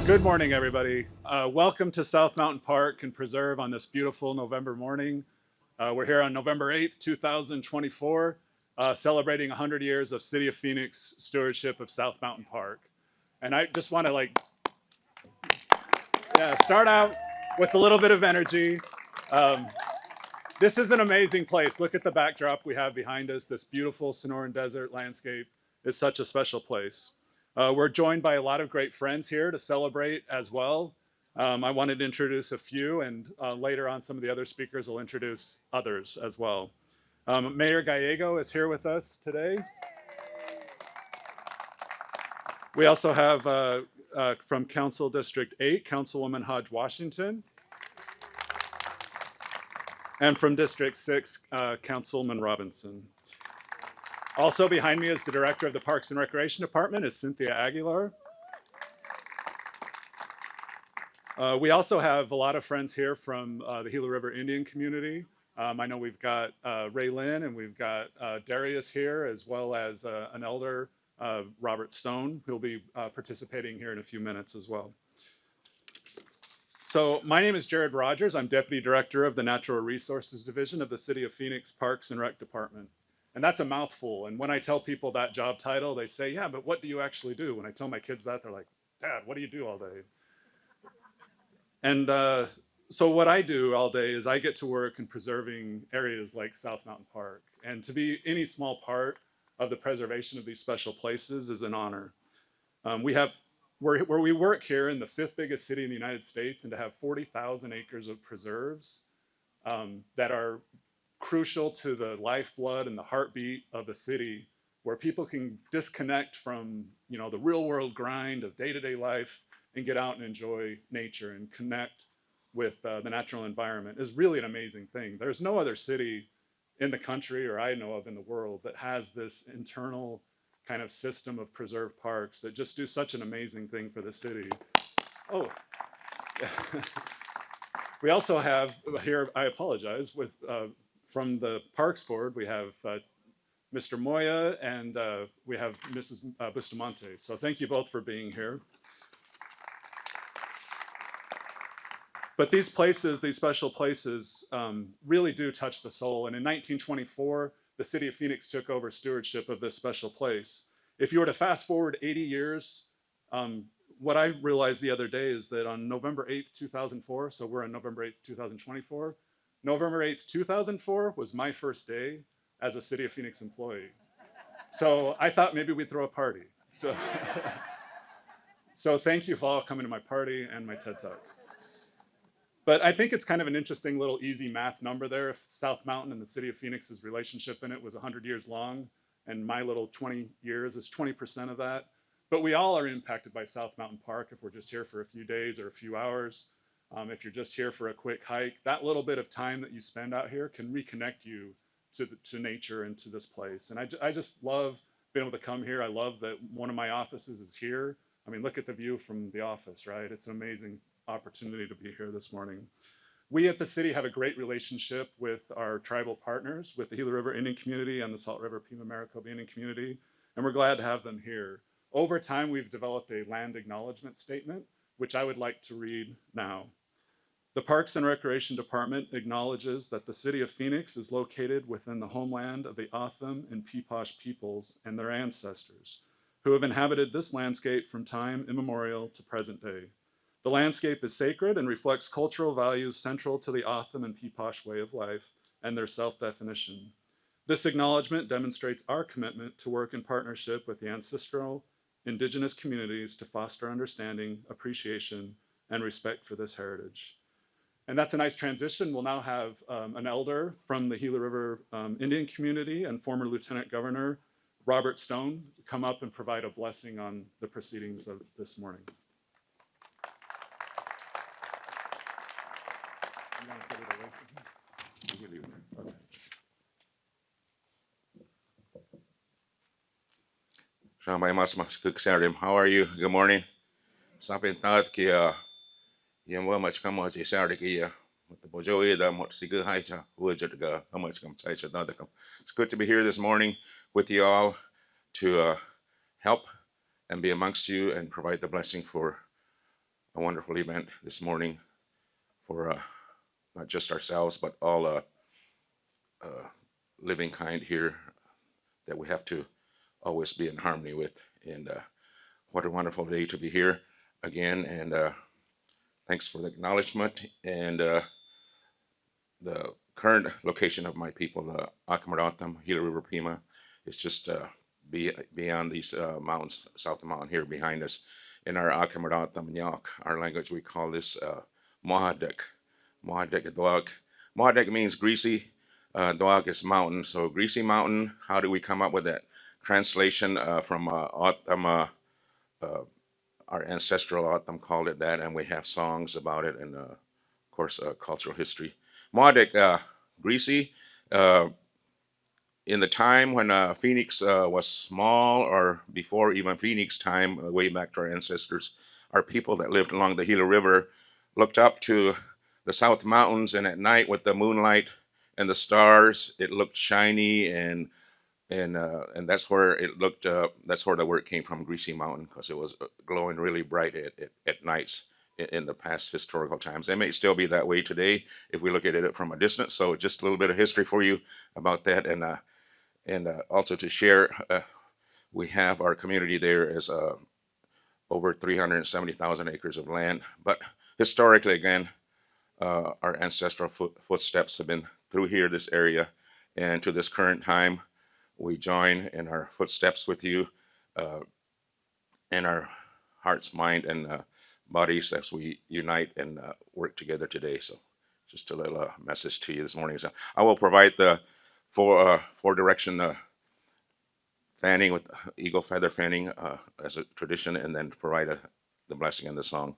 Good morning, everybody. Welcome to South Mountain Park and Preserve on this beautiful November morning. We're here on November 8th, 2024, celebrating 100 years of City of Phoenix stewardship of South Mountain Park. And I just want to start out with a little bit of energy. This is an amazing place. Look at the backdrop we have behind us. This beautiful Sonoran Desert landscape is such a special place. We're joined by a lot of great friends here to celebrate as well. I wanted to introduce a few, and later on some of the other speakers will introduce others as well. Mayor Gallego is here with us today. We also have from Council District 8, Councilwoman Hodge Washington. And from District 6, Councilman Robinson. Also behind me is the Director of the Parks and Recreation Department, is Cynthia Aguilar. We also have a lot of friends here from the Gila River Indian community. I know we've got Ray Lynn and we've got Darius here, as well as an elder, Robert Stone, who'll be participating here in a few minutes as well. So my name is Jared Rogers. I'm Deputy Director of the Natural Resources Division of the City of Phoenix Parks and Rec Department. And that's a mouthful. And when I tell people that job title, they say, yeah, but what do you actually do? When I tell my kids that, they're like, Dad, what do you do all day? And so what I do all day is I get to work in preserving areas like South Mountain Park. And to be any small part of the preservation of these special places is an honor. Where we work here in the 5th biggest city in the United States, and to have 40,000 acres of preserves that are crucial to the lifeblood and the heartbeat of the city, where people can disconnect from the real world grind of day-to-day life and get out and enjoy nature and connect with the natural environment, is really an amazing thing. There's no other city in the country, or I know of in the world, that has this internal kind of system of preserved parks that just do such an amazing thing for the city. Oh, we also have here, I apologize, with from the Parks Board, we have Mr. Moya and we have Mrs. Bustamante. So thank you both for being here. But these places, these special places, really do touch the soul. And in 1924, the City of Phoenix took over stewardship of this special place. If you were to fast forward 80 years, what I realized the other day is that on November 8th, 2004, so we're on November 8th, 2024, November 8th, 2004 was my first day as a City of Phoenix employee. So I thought maybe we'd throw a party. So, so thank you for all coming to my party and my TED Talk. But I think it's kind of an interesting little easy math number there. If South Mountain and the City of Phoenix's relationship in it was 100 years long, and my little 20 years is 20% of that. But we all are impacted by South Mountain Park if we're just here for a few days or a few hours. If you're just here for a quick hike, that little bit of time that you spend out here can reconnect you to nature and to this place. And I just love being able to come here. I love that one of my offices is here. I mean, look at the view from the office, right? It's an amazing opportunity to be here this morning. We at the city have a great relationship with our tribal partners, with the Gila River Indian community and the Salt River Pima Maricopa Indian community, and we're glad to have them here. Over time, we've developed a land acknowledgement statement, which I would like to read now. The Parks and Recreation Department acknowledges that the City of Phoenix is located within the homeland of the O'odham and Peeposh peoples and their ancestors, who have inhabited this landscape from time immemorial to present day. The landscape is sacred and reflects cultural values central to the O'odham and Peeposh way of life and their self-definition. This acknowledgement demonstrates our commitment to work in partnership with the ancestral indigenous communities to foster understanding, appreciation, and respect for this heritage. And that's a nice transition. We'll now have an elder from the Gila River Indian community and former Lieutenant Governor Robert Stone come up and provide a blessing on the proceedings of this morning. You want to get it away from him? You leave it. Okay. How are you? Good morning. Something thought ki well much come out Saturday ki the bojoe da much si good high would go how much come tight. It's good to be here this morning with you all to help and be amongst you and provide the blessing for a wonderful event this morning for not just ourselves, but all living kind here that we have to always be in harmony with. And what a wonderful day to be here again. And thanks for the acknowledgement. And the current location of my people, Akamarantham, Gila River Pima, is just beyond these mountains, south of the mountain here behind us. In our Akamarantham Nyak, our language, we call this Mohadek. Mohadek Dwag. Mohadek means greasy. Dwag is mountain. So greasy mountain. How do we come up with that translation from our ancestral Autumn called it that, and we have songs about it, and of course, cultural history. Mohadek, greasy. Uh, in the time when Phoenix was small, or before even Phoenix time, way back to our ancestors, our people that lived along the Gila River looked up to the South Mountains, and at night with the moonlight and the stars, it looked shiny, and that's where it looked. That's where the word came from, Greasy Mountain, because it was glowing really bright at nights in the past historical times. It may still be that way today if we look at it from a distance. So just a little bit of history for you about that, and also to share. We have our community there is over 370,000 acres of land, but historically, again, our ancestral footsteps have been through here, this area, and to this current time, we join in our footsteps with you, in our hearts, mind, and bodies as we unite and work together today. So, just a little message to you this morning. So, I will provide the four direction fanning with eagle feather fanning as a tradition, and then provide the blessing and the song.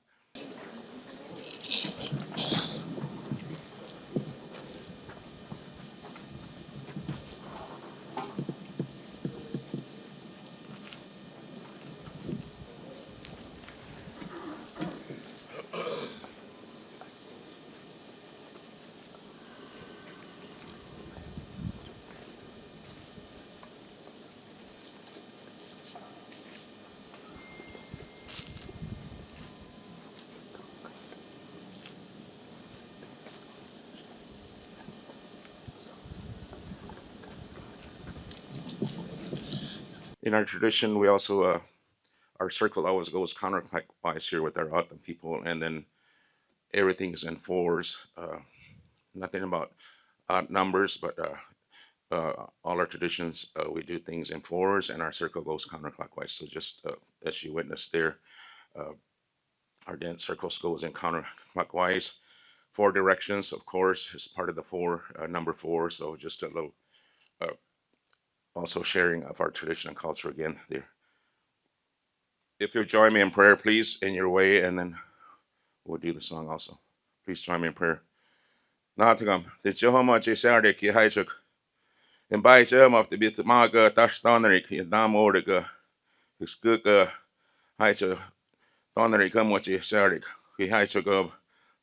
In our tradition, we also our circle always goes counterclockwise here with our Autumn people, and then everything is in fours. Nothing about odd numbers, but all our traditions, we do things in fours, and our circle goes counterclockwise. So just as you witnessed there, uh, our dance circles goes in counterclockwise. Four directions, of course, is part of the number four. So just a little, uh, also sharing of our tradition and culture again there. If you'll join me in prayer, please, in your way, and then we'll do the song also. Please join me in prayer. Natigam, the Jehovah Jesardik, Yehajak, and by Jem of the bit Maga, Tashtonarik, Yadamorika, his good Haja, Tonarik, what Jesardik, Yehajak of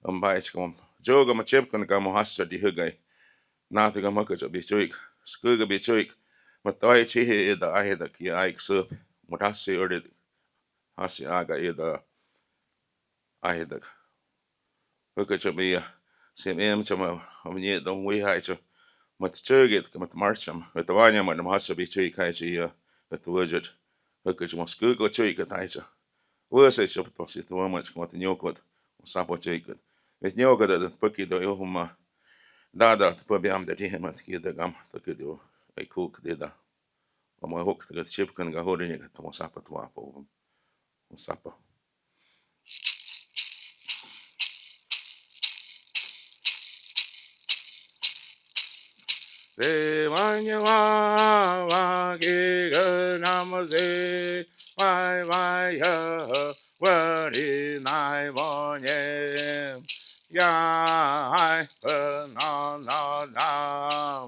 Umbaicum, Joga Machipkan Gamohasa, the Hugay, Natigamakas of Bichuik, Skuga Bichuik, Matoi Chihi, the Ahedak, Yaik Sup, Mutasi or the Hasi Aga, the Ahedak. Hookachabi, Sim M. Chama, Omni, don't we hide. Mat chugit mat marcham with the wanya mat masa bi chui kai chi with the widget hookage mos google chui ka taisa was it shop to sit one much what nyokot sapo chui good with nyoga the puki do huma dada to put am the him at the gam to do a cook did o mo hook the chip kan ga holding it to sapa to apo sapa. De wanya wa ge ga namaze vai ya wari nai vonye ya hai na na na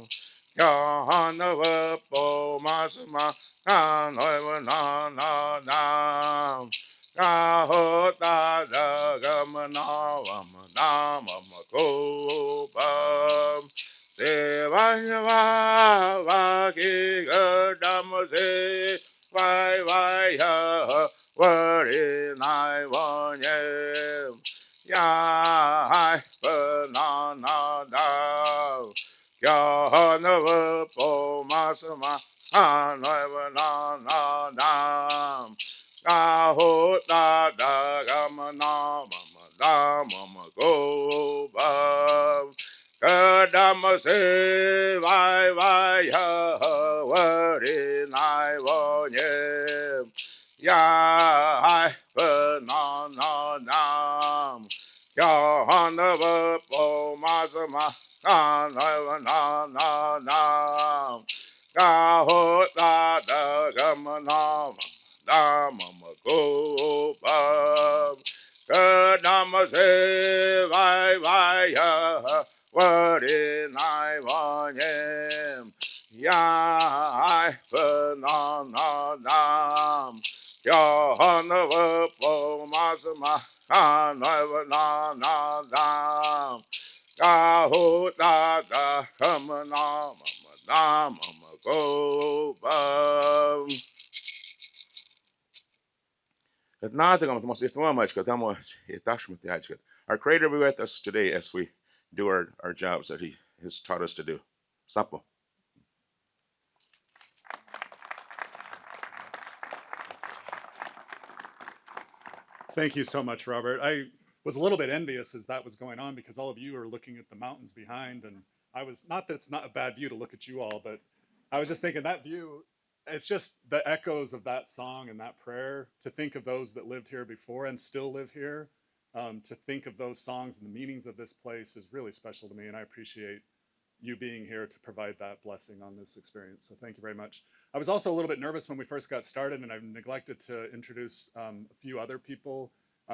ya na wa po masma na no na na na ya ho ta da ga ma na wa ma na ma ko pa Devanya va ki gadamase vai vai ha wari nai vanye da da gama na mama da mama go ba. Kadama se vai vai ha ha wa ri nai wo nye. Ya hai pa na na nam. Ya han va po ma sa ma na na na na. Ga ho da da gam na da ma go ba. Ga nam se vai vai ha wa ri nai wa nye. Ya hai pa na na nam. Ya han va po ma sa ma na na. Ga ho da da hum na mama da mama go ba. Our Creator be with us today as we do our jobs that He has taught us to do. Sapo. Thank you so much, Robert. I was a little bit envious as that was going on because all of you are looking at the mountains behind, and I was not that it's not a bad view to look at you all, but I was just thinking that view. It's just the echoes of that song and that prayer. To think of those that lived here before and still live here, to think of those songs and the meanings of this place is really special to me, and I appreciate you being here to provide that blessing on this experience. So thank you very much. I was also a little bit nervous when we first got started, and I've neglected to introduce a few other people.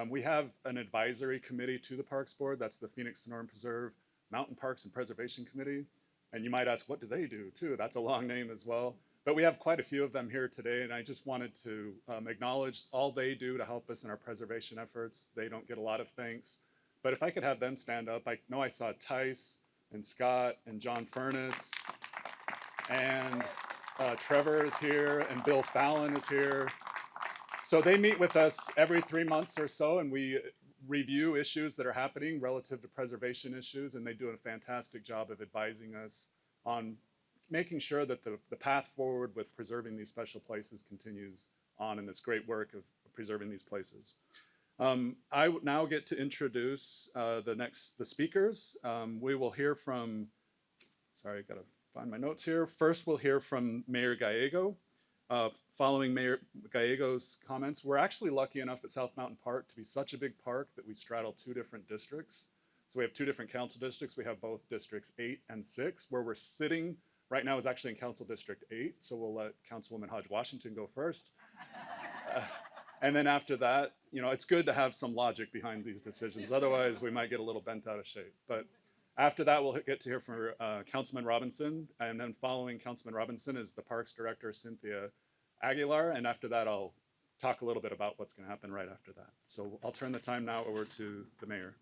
We have an advisory committee to the Parks Board. That's the Phoenix Sonoran Preserve Mountain Parks and Preservation Committee. And you might ask, what do they do too? That's a long name as well. But we have quite a few of them here today, and I just wanted to acknowledge all they do to help us in our preservation efforts. They don't get a lot of thanks. But if I could have them stand up, I know I saw Tice and Scott and John Furness, and Trevor is here, and Bill Fallon is here. So they meet with us every 3 months or so, and we review issues that are happening relative to preservation issues, and they do a fantastic job of advising us on making sure that the path forward with preserving these special places continues on in this great work of preserving these places. I now get to introduce the speakers. We will hear from, sorry, I gotta find my notes here. First, we'll hear from Mayor Gallego. Following Mayor Gallego's comments, we're actually lucky enough at South Mountain Park to be such a big park that we straddle 2 different districts. So we have 2 different council districts. We have both districts 8 and 6, where we're sitting right now is actually in Council District 8. So we'll let Councilwoman Hodge Washington go first. And then after that, you know, it's good to have some logic behind these decisions. Otherwise, we might get a little bent out of shape. But after that, we'll get to hear from Councilman Robinson. And then following Councilman Robinson is the Parks Director, Cynthia Aguilar. And after that, I'll talk a little bit about what's going to happen right after that. So I'll turn the time now over to the mayor.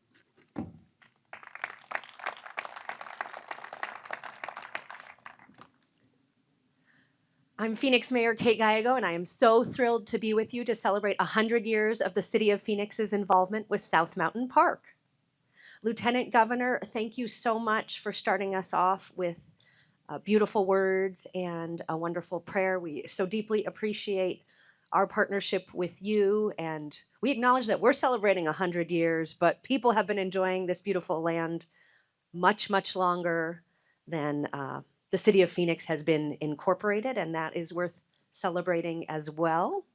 I'm Phoenix Mayor Kate Gallego, and I am so thrilled to be with you to celebrate 100 years of the City of Phoenix's involvement with South Mountain Park. Lieutenant Governor, thank you so much for starting us off with beautiful words and a wonderful prayer. We so deeply appreciate our partnership with you, and we acknowledge that we're celebrating 100 years, but people have been enjoying this beautiful land much, much longer than the City of Phoenix has been incorporated, and that is worth celebrating as well.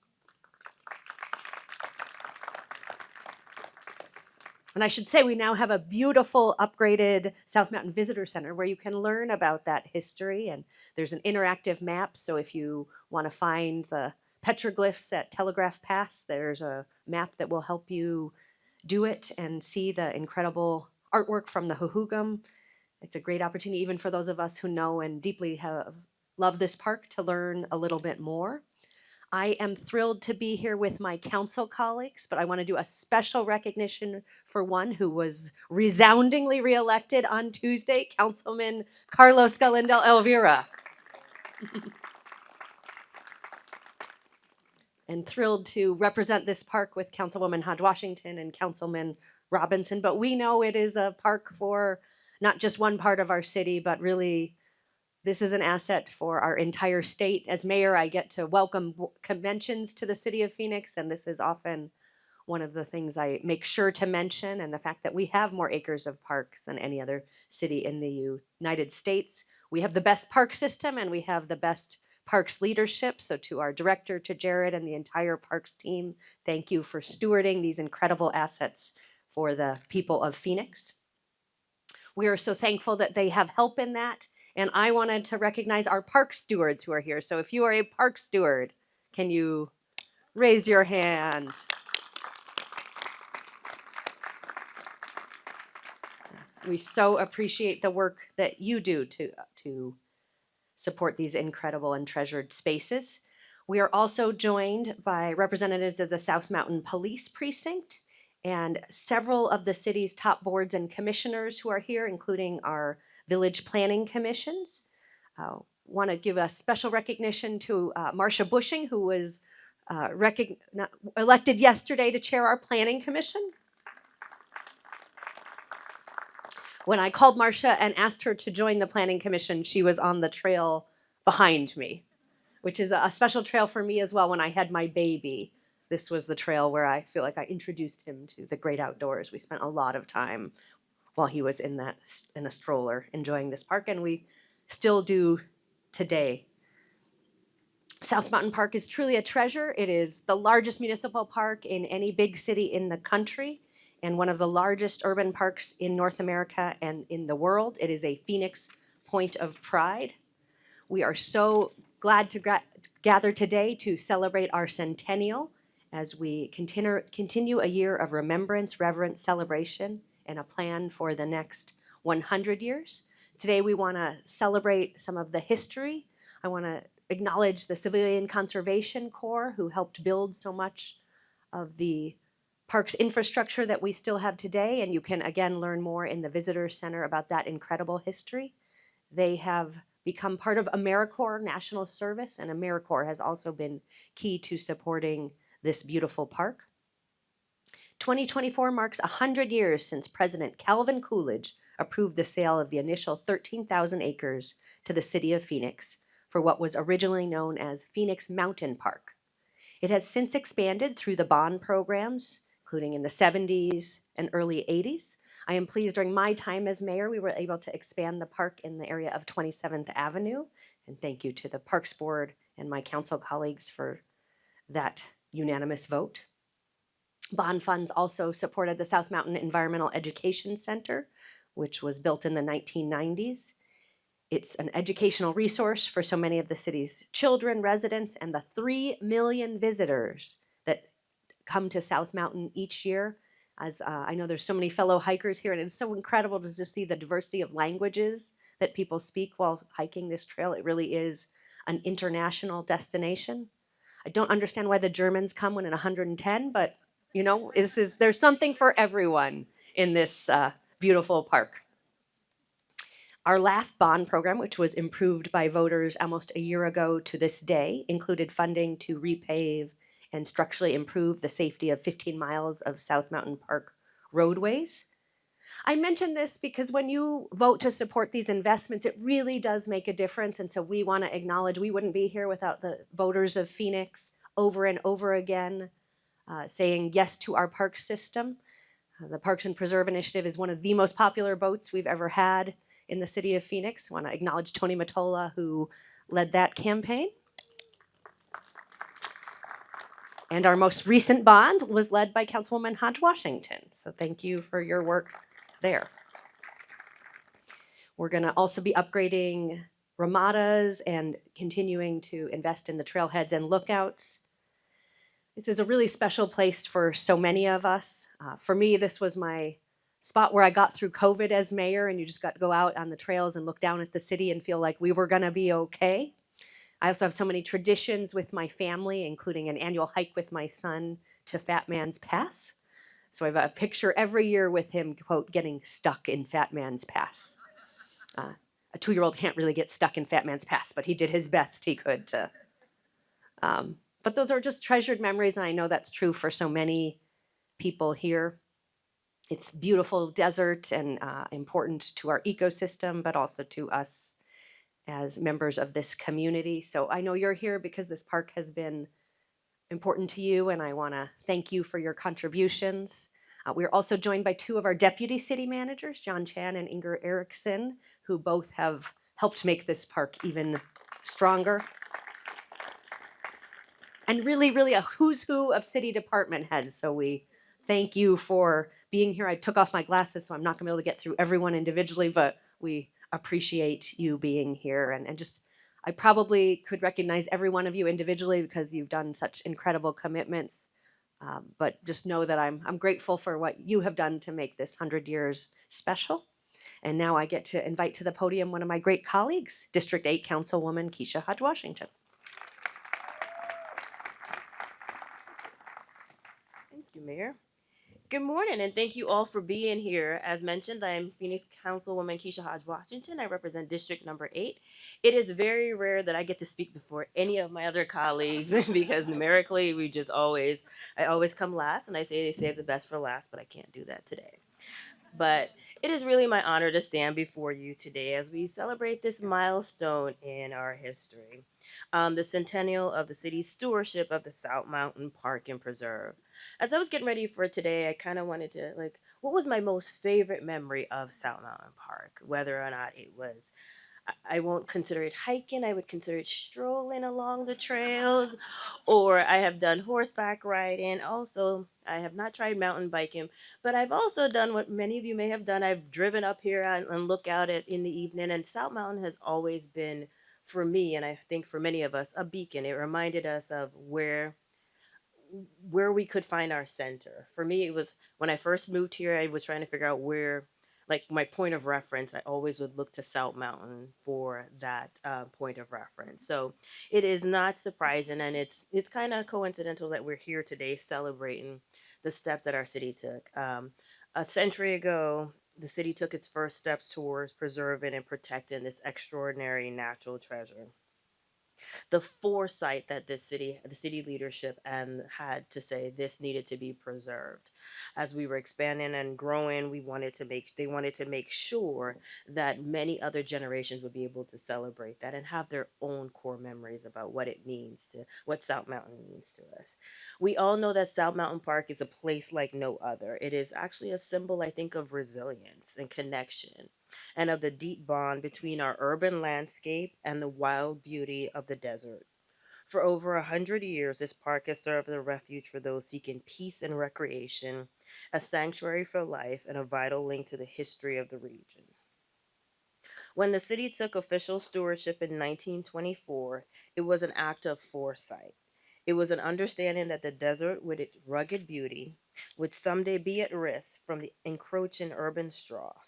And I should say we now have a beautiful upgraded South Mountain Visitor Center where you can learn about that history, and there's an interactive map, so if you want to find the petroglyphs at Telegraph Pass, there's a map that will help you do it and see the incredible artwork from the Hohugam. It's a great opportunity even for those of us who know and deeply love this park to learn a little bit more. I am thrilled to be here with my council colleagues, but I want to do a special recognition for one who was resoundingly reelected on Tuesday, Councilman Carlos Galindel Elvira. And thrilled to represent this park with Councilwoman Hodge Washington and Councilman Robinson, but we know it is a park for not just one part of our city, but really This is an asset for our entire state. As mayor, I get to welcome conventions to the city of Phoenix, and this is often one of the things I make sure to mention, and the fact that we have more acres of parks than any other city in the United States. We have the best park system, and we have the best parks leadership. So to our director, to Jared and the entire parks team, thank you for stewarding these incredible assets for the people of Phoenix. We are so thankful that they have help in that. And I wanted to recognize our park stewards who are here. So if you are a park steward, can you raise your hand? We so appreciate the work that you do to support these incredible and treasured spaces. We are also joined by representatives of the South Mountain Police Precinct and several of the city's top boards and commissioners who are here, including our village planning commissions. Want to give a special recognition to Marcia Bushing, who was elected yesterday to chair our planning commission. When I called Marcia and asked her to join the planning commission, she was on the trail behind me, which is a special trail for me as well. When I had my baby, this was the trail where I feel like I introduced him to the great outdoors. We spent a lot of time while he was in a stroller enjoying this park, and we still do today. South Mountain Park is truly a treasure. It is the largest municipal park in any big city in the country, and one of the largest urban parks in North America and in the world. It is a Phoenix point of pride. We are so glad to gather today to celebrate our centennial as we continue a year of remembrance, reverence, celebration, and a plan for the next 100 years. Today we want to celebrate some of the history. I want to acknowledge the Civilian Conservation Corps who helped build so much of the parks infrastructure that we still have today, and you can again learn more in the Visitor Center about that incredible history. They have become part of AmeriCorps National Service, and AmeriCorps has also been key to supporting this beautiful park. 2024 marks 100 years since President Calvin Coolidge approved the sale of the initial 13,000 acres to the city of Phoenix for what was originally known as Phoenix Mountain Park. It has since expanded through the bond programs, including in the 70s and early 80s. I am pleased during my time as mayor, we were able to expand the park in the area of 27th Avenue. And thank you to the Parks Board and my council colleagues for that unanimous vote. Bond funds also supported the South Mountain Environmental Education Center, which was built in the 1990s. It's an educational resource for so many of the city's children, residents, and the 3 million visitors that come to South Mountain each year. As I know there's so many fellow hikers here, and it's so incredible to just see the diversity of languages that people speak while hiking this trail. It really is an international destination. I don't understand why the Germans come when it's 110, but you know, there's something for everyone in this beautiful park. Our last bond program, which was improved by voters almost a year ago to this day, included funding to repave and structurally improve the safety of 15 miles of South Mountain Park roadways. I mention this because when you vote to support these investments, it really does make a difference. And so we want to acknowledge we wouldn't be here without the voters of Phoenix over and over again saying yes to our park system. The Parks and Preserve Initiative is one of the most popular votes we've ever had in the city of Phoenix. I want to acknowledge Tony Mottola, who led that campaign. And our most recent bond was led by Councilwoman Hodge Washington. So thank you for your work there. We're going to also be upgrading ramadas and continuing to invest in the trailheads and lookouts. This is a really special place for so many of us. For me, this was my spot where I got through COVID as mayor, and you just got to go out on the trails and look down at the city and feel like we were going to be okay. I also have so many traditions with my family, including an annual hike with my son to Fat Man's Pass. So I have a picture every year with him, quote, getting stuck in Fat Man's Pass. A 2-year-old can't really get stuck in Fat Man's Pass, but he did his best he could to. But those are just treasured memories, and I know that's true for so many people here. It's beautiful desert and important to our ecosystem, but also to us as members of this community. So I know you're here because this park has been important to you, and I want to thank you for your contributions. We're also joined by two of our deputy city managers, John Chan and Inger Erickson, who both have helped make this park even stronger. And really, really a who's who of city department heads. So we thank you for being here. I took off my glasses, so I'm not going to be able to get through everyone individually, but we appreciate you being here. And just, I probably could recognize every one of you individually because you've done such incredible commitments. But just know that I'm grateful for what you have done to make this 100 years special. And now I get to invite to the podium one of my great colleagues, District 8 Councilwoman Keisha Hodge-Washington. Thank you, Mayor. Good morning, and thank you all for being here. As mentioned, I'm Phoenix Councilwoman Keisha Hodge-Washington. I represent District Number 8. It is very rare that I get to speak before any of my other colleagues because numerically, I always come last, and I say they save the best for last, but I can't do that today. But it is really my honor to stand before you today as we celebrate this milestone in our history, the centennial of the city's stewardship of the South Mountain Park and Preserve. As I was getting ready for today, I kind of wanted to what was my most favorite memory of South Mountain Park, whether or not it was I won't consider it hiking. I would consider it strolling along the trails, or I have done horseback riding. Also, I have not tried mountain biking, but I've also done what many of you may have done. I've driven up here and look out at in the evening, and South Mountain has always been for me, and I think for many of us, a beacon. It reminded us of where we could find our center. For me, it was when I first moved here, I was trying to figure out where, like my point of reference, I always would look to South Mountain for that point of reference. So it is not surprising, and it's kind of coincidental that we're here today celebrating the steps that our city took. A century ago, the city took its first steps towards preserving and protecting this extraordinary natural treasure. The foresight that the city leadership and had to say this needed to be preserved. As we were expanding and growing, they wanted to make sure that many other generations would be able to celebrate that and have their own core memories about what South Mountain means to us. We all know that South Mountain Park is a place like no other. It is actually a symbol, I think, of resilience and connection and of the deep bond between our urban landscape and the wild beauty of the desert. For over 100 years, this park has served as a refuge for those seeking peace and recreation, a sanctuary for life, and a vital link to the history of the region. When the city took official stewardship in 1924, it was an act of foresight. It was an understanding that the desert, with its rugged beauty, would someday be at risk from the encroaching urban sprawl.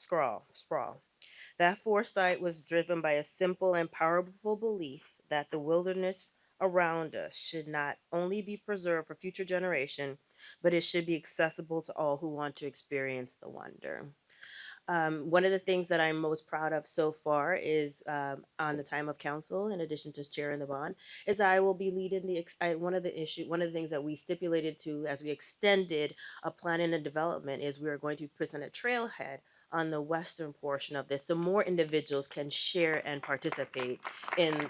That foresight was driven by a simple and powerful belief that the wilderness around us should not only be preserved for future generation, but it should be accessible to all who want to experience the wonder. One of the things that I'm most proud of so far is on the time of council, in addition to chairing the bond, is I will be leading one of the things that we stipulated to as we extended a planning and development is we are going to present a trailhead on the western portion of this so more individuals can share and participate in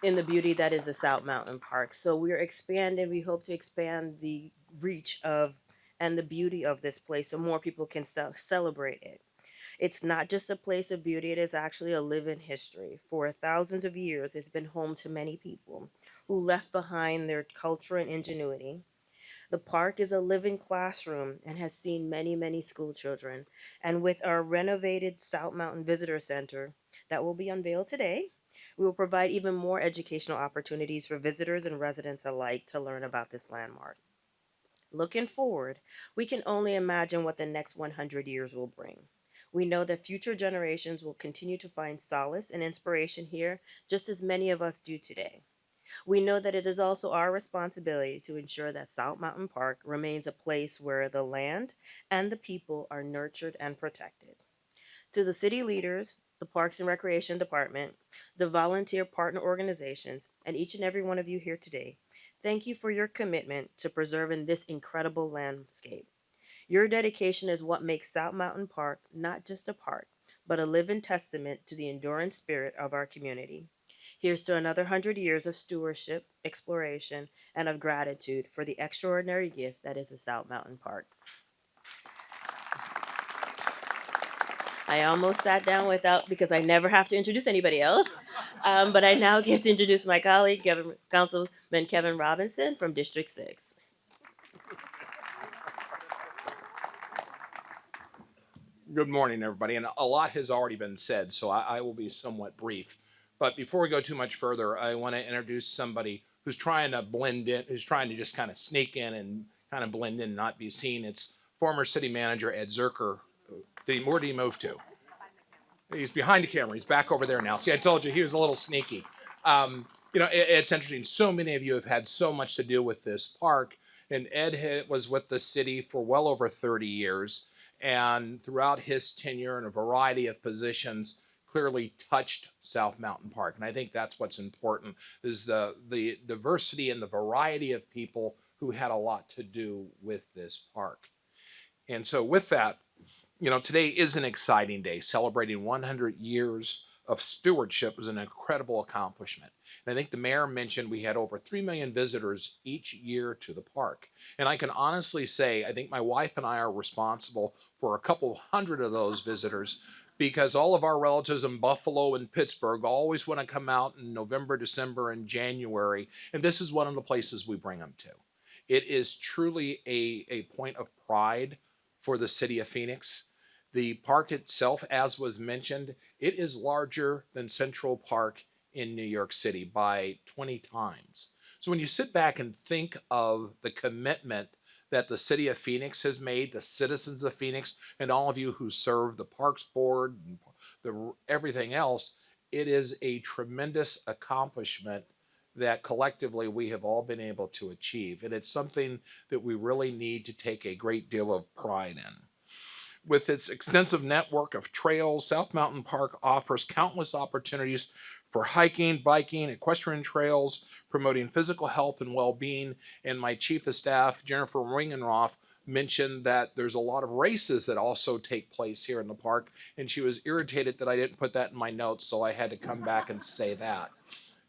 in the beauty that is the South Mountain Park. So we're expanding, we hope to expand the reach of and the beauty of this place so more people can celebrate it. It's not just a place of beauty, it is actually a living history. For thousands of years, it's been home to many people who left behind their culture and ingenuity. The park is a living classroom and has seen many, many school children. And with our renovated South Mountain Visitor Center that will be unveiled today, we will provide even more educational opportunities for visitors and residents alike to learn about this landmark. Looking forward, we can only imagine what the next 100 years will bring. We know that future generations will continue to find solace and inspiration here, just as many of us do today. We know that it is also our responsibility to ensure that South Mountain Park remains a place where the land and the people are nurtured and protected. To the city leaders, the Parks and Recreation Department, the volunteer partner organizations, and each and every one of you here today, thank you for your commitment to preserving this incredible landscape. Your dedication is what makes South Mountain Park not just a park, but a living testament to the enduring spirit of our community. Here's to another 100 years of stewardship, exploration, and of gratitude for the extraordinary gift that is the South Mountain Park. I almost sat down without, because I never have to introduce anybody else. But I now get to introduce my colleague, Councilman Kevin Robinson from District 6. Good morning, everybody. And a lot has already been said, so I will be somewhat brief. But before we go too much further, I want to introduce somebody who's trying to blend in, who's trying to just kind of sneak in and kind of blend in and not be seen. It's former city manager Ed Zerker. Where did he move to? He's behind the camera. He's back over there now. See, I told you he was a little sneaky. It's interesting. So many of you have had so much to do with this park. And Ed was with the city for well over 30 years. And throughout his tenure in a variety of positions, clearly touched South Mountain Park. And I think that's what's important, is the diversity and the variety of people who had a lot to do with this park. And so with that, today is an exciting day. Celebrating 100 years of stewardship was an incredible accomplishment. And I think the mayor mentioned we had over 3 million visitors each year to the park. And I can honestly say, I think my wife and I are responsible for a couple hundred of those visitors, because all of our relatives in Buffalo and Pittsburgh always want to come out in November, December, and January. And this is one of the places we bring them to. It is truly a point of pride for the city of Phoenix. The park itself, as was mentioned, it is larger than Central Park in New York City by 20 times. So when you sit back and think of the commitment that the city of Phoenix has made, the citizens of Phoenix, and all of you who serve the Parks Board, and everything else, it is a tremendous accomplishment that collectively we have all been able to achieve. And it's something that we really need to take a great deal of pride in. With its extensive network of trails, South Mountain Park offers countless opportunities for hiking, biking, equestrian trails, promoting physical health and well-being. And my chief of staff, Jennifer Ringenroth, mentioned that there's a lot of races that also take place here in the park. And she was irritated that I didn't put that in my notes, so I had to come back and say that.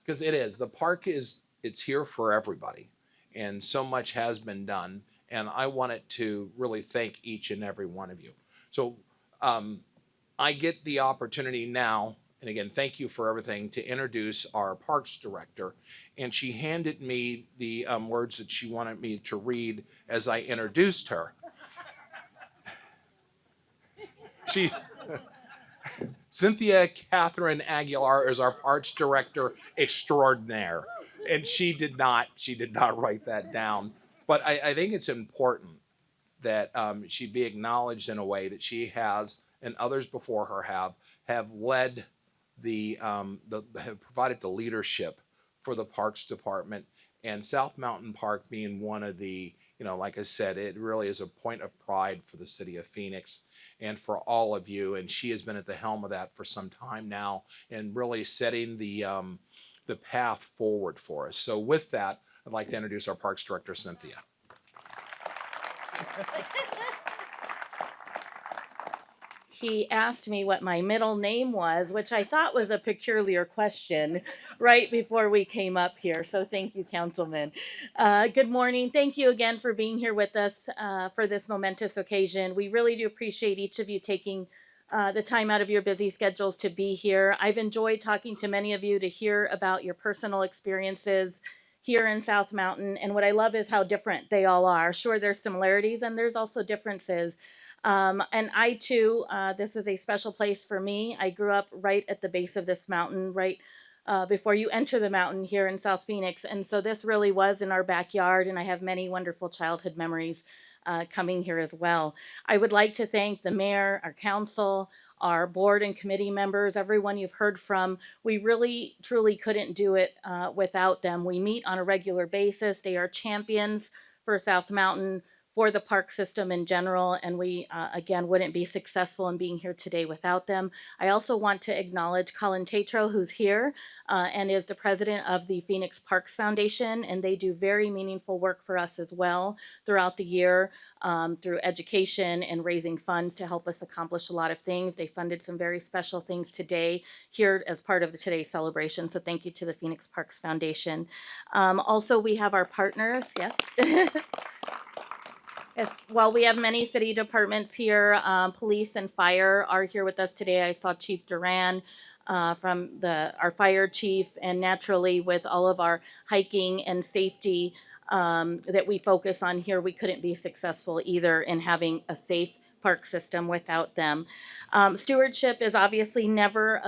Because it is. The park it's here for everybody. And so much has been done. And I wanted to really thank each and every one of you. So I get the opportunity now, and again, thank you for everything, to introduce our Parks Director. And she handed me the words that she wanted me to read as I introduced her. Cynthia Catherine Aguilar is our Parks Director extraordinaire. And she did not write that down. But I think it's important that she be acknowledged in a way that she has, and others before her have led have provided the leadership for the Parks Department, and South Mountain Park being one of the, like I said, it really is a point of pride for the city of Phoenix and for all of you. And she has been at the helm of that for some time now, and really setting the path forward for us. So with that, I'd like to introduce our Parks Director, Cynthia. He asked me what my middle name was, which I thought was a peculiar question right before we came up here. So thank you, Councilman. Good morning. Thank you again for being here with us for this momentous occasion. We really do appreciate each of you taking the time out of your busy schedules to be here. I've enjoyed talking to many of you to hear about your personal experiences here in South Mountain. And what I love is how different they all are. Sure, there's similarities and there's also differences. And I too, this is a special place for me. I grew up right at the base of this mountain, right before you enter the mountain here in South Phoenix. And so this really was in our backyard, and I have many wonderful childhood memories coming here as well. I would like to thank the mayor, our council, our board and committee members, everyone you've heard from. We really, truly couldn't do it without them. We meet on a regular basis. They are champions for South Mountain, for the park system in general, and we, again, wouldn't be successful in being here today without them. I also want to acknowledge Colin Tatro, who's here, and is the president of the Phoenix Parks Foundation, and they do very meaningful work for us as well throughout the year, through education and raising funds to help us accomplish a lot of things. They funded some very special things today here as part of today's celebration, so thank you to the Phoenix Parks Foundation. Also, we have our partners, yes. Yes, while we have many city departments here, police and fire are here with us today. I saw Chief Duran from our fire chief, and naturally with all of our hiking and safety that we focus on here, we couldn't be successful either in having a safe park system without them. Stewardship is obviously never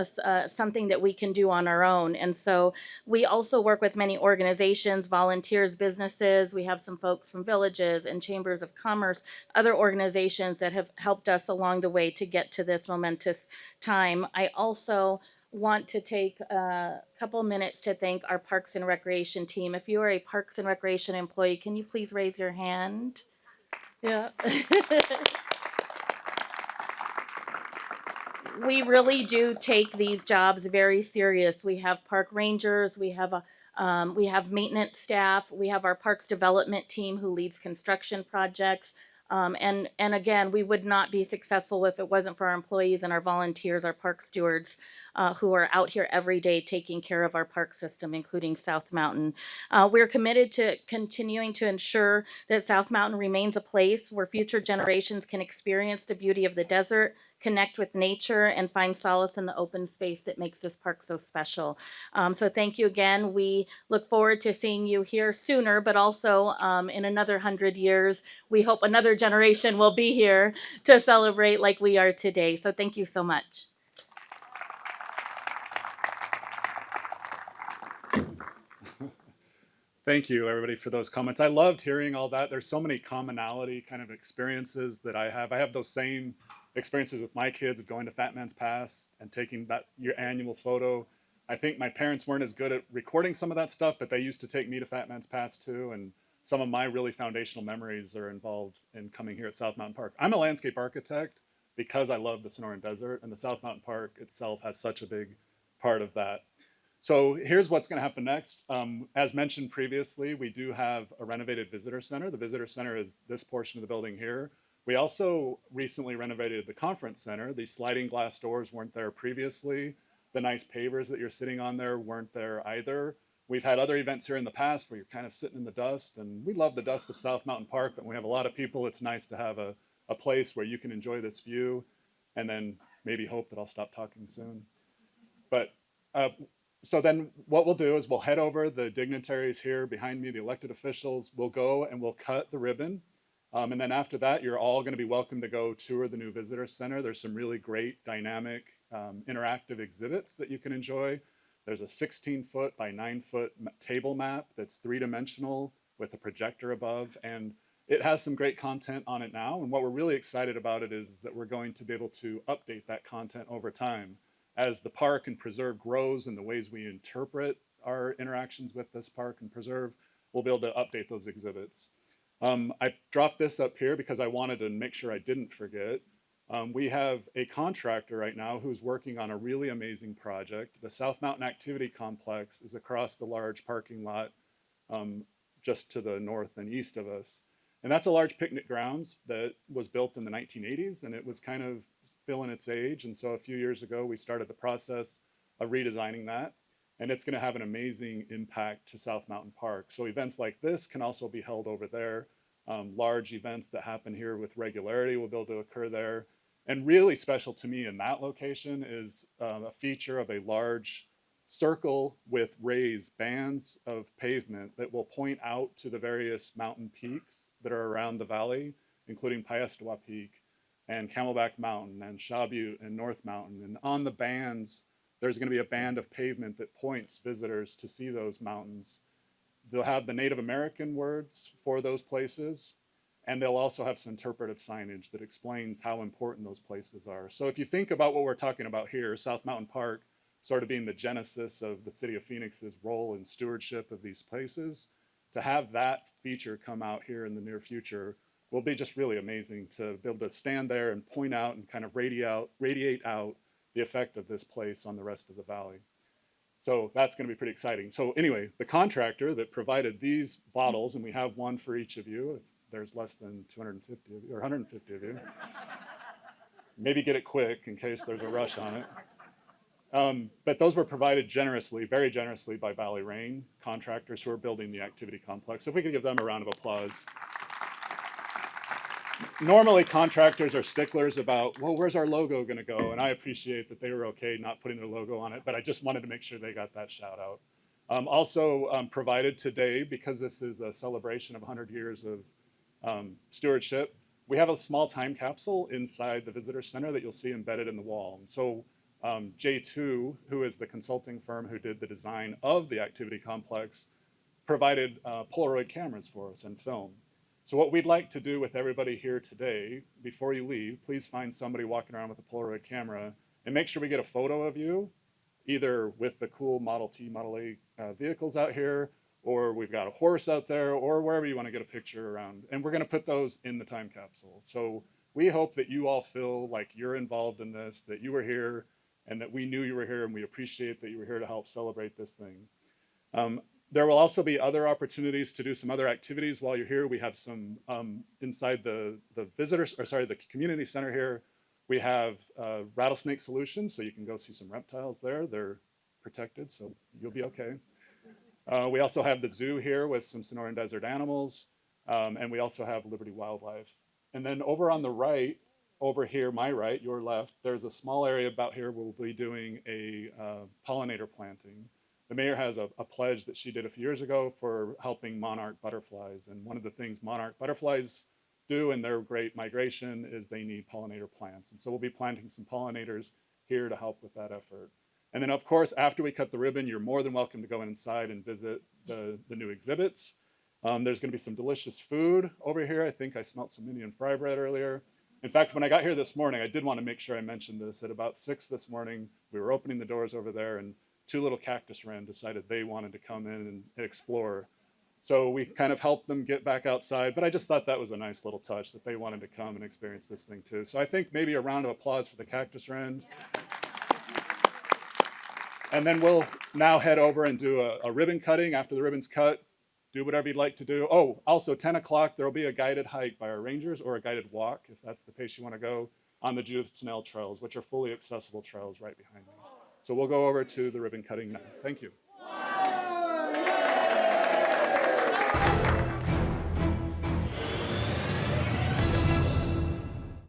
something that we can do on our own. And so we also work with many organizations, volunteers, businesses. We have some folks from villages and chambers of commerce, other organizations that have helped us along the way to get to this momentous time. I also want to take a couple minutes to thank our Parks and Recreation team. If you are a Parks and Recreation employee, can you please raise your hand? Yeah. We really do take these jobs very serious. We have park rangers, we have maintenance staff, we have our parks development team who leads construction projects. And again, we would not be successful if it wasn't for our employees and our volunteers, our park stewards, who are out here every day taking care of our park system, including South Mountain. We're committed to continuing to ensure that South Mountain remains a place where future generations can experience the beauty of the desert, connect with nature, and find solace in the open space that makes this park so special. So thank you again. We look forward to seeing you here sooner, but also in another 100 years, we hope another generation will be here to celebrate like we are today. So thank you so much. Thank you, everybody, for those comments. I loved hearing all that. There's so many commonality kind of experiences that I have. I have those same experiences with my kids of going to Fat Man's Pass and taking that your annual photo. I think my parents weren't as good at recording some of that stuff, but they used to take me to Fat Man's Pass too. And some of my really foundational memories are involved in coming here at South Mountain Park. I'm a landscape architect because I love the Sonoran Desert, and the South Mountain Park itself has such a big part of that. So here's what's going to happen next. As mentioned previously, we do have a renovated visitor center. The visitor center is this portion of the building here. We also recently renovated the conference center. These sliding glass doors weren't there previously. The nice pavers that you're sitting on there weren't there either. We've had other events here in the past where you're kind of sitting in the dust, and we love the dust of South Mountain Park, but when we have a lot of people, it's nice to have a place where you can enjoy this view, and then maybe hope that I'll stop talking soon. But so then what we'll do is we'll head over the dignitaries here behind me, the elected officials. We'll go and we'll cut the ribbon. And then after that, you're all going to be welcome to go tour the new visitor center. There's some really great dynamic interactive exhibits that you can enjoy. There's a 16-foot by 9-foot table map that's three-dimensional with a projector above. And it has some great content on it now. And what we're really excited about it is that we're going to be able to update that content over time. As the park and preserve grows and the ways we interpret our interactions with this park and preserve, we'll be able to update those exhibits. I dropped this up here because I wanted to make sure I didn't forget. We have a contractor right now who's working on a really amazing project. The South Mountain Activity Complex is across the large parking lot just to the north and east of us. And that's a large picnic grounds that was built in the 1980s, and it was kind of still in its age. And so a few years ago, we started the process of redesigning that. And it's going to have an amazing impact to South Mountain Park. So events like this can also be held over there. Large events that happen here with regularity will be able to occur there. And really special to me in that location is a feature of a large circle with raised bands of pavement that will point out to the various mountain peaks that are around the valley, including Piestewa Peak and Camelback Mountain and Shaw Butte and North Mountain. And on the bands, there's going to be a band of pavement that points visitors to see those mountains. They'll have the Native American words for those places, and they'll also have some interpretive signage that explains how important those places are. So if you think about what we're talking about here, South Mountain Park sort of being the genesis of the City of Phoenix's role in stewardship of these places, to have that feature come out here in the near future will be just really amazing to be able to stand there and point out and kind of radiate out the effect of this place on the rest of the valley. So that's going to be pretty exciting. So anyway, the contractor that provided these bottles, and we have one for each of you, if there's less than 250 of you, or 150 of you, maybe get it quick in case there's a rush on it. But those were provided generously, very generously by Valley Rain contractors who are building the activity complex. So if we could give them a round of applause. Normally contractors are sticklers about, well, where's our logo going to go? And I appreciate that they were okay not putting their logo on it, but I just wanted to make sure they got that shout out. Also provided today, because this is a celebration of 100 years of stewardship, we have a small time capsule inside the visitor center that you'll see embedded in the wall. And so J2, who is the consulting firm who did the design of the activity complex, provided Polaroid cameras for us and film. So what we'd like to do with everybody here today, before you leave, please find somebody walking around with a Polaroid camera and make sure we get a photo of you, either with the cool Model T, Model A vehicles out here, or we've got a horse out there, or wherever you want to get a picture around. And we're going to put those in the time capsule. So we hope that you all feel like you're involved in this, that you were here, and that we knew you were here, and we appreciate that you were here to help celebrate this thing. There will also be other opportunities to do some other activities while you're here. We have some inside the community center here. We have rattlesnake solutions, so you can go see some reptiles there. They're protected, so you'll be okay. We also have the zoo here with some Sonoran Desert animals, and we also have Liberty Wildlife. And then over on the right, over here, my right, your left, there's a small area about here where we'll be doing a pollinator planting. The mayor has a pledge that she did a few years ago for helping monarch butterflies. And one of the things monarch butterflies do in their great migration is they need pollinator plants. And so we'll be planting some pollinators here to help with that effort. And then of course, after we cut the ribbon, you're more than welcome to go inside and visit the new exhibits. There's gonna be some delicious food over here. I think I smelled some Indian fry bread earlier. In fact, when I got here this morning, I did want to make sure I mentioned this. At about 6 this morning, we were opening the doors over there, and 2 little cactus wren decided they wanted to come in and explore. So we kind of helped them get back outside, but I just thought that was a nice little touch that they wanted to come and experience this thing too. So I think maybe a round of applause for the cactus wrens. And then we'll now head over and do a ribbon cutting. After the ribbon's cut, do whatever you'd like to do. Oh, also 10 o'clock, there'll be a guided hike by our rangers or a guided walk, if that's the pace you want to go, on the Judith Tunnel trails, which are fully accessible trails right behind me. So we'll go over to the ribbon cutting now. Thank you.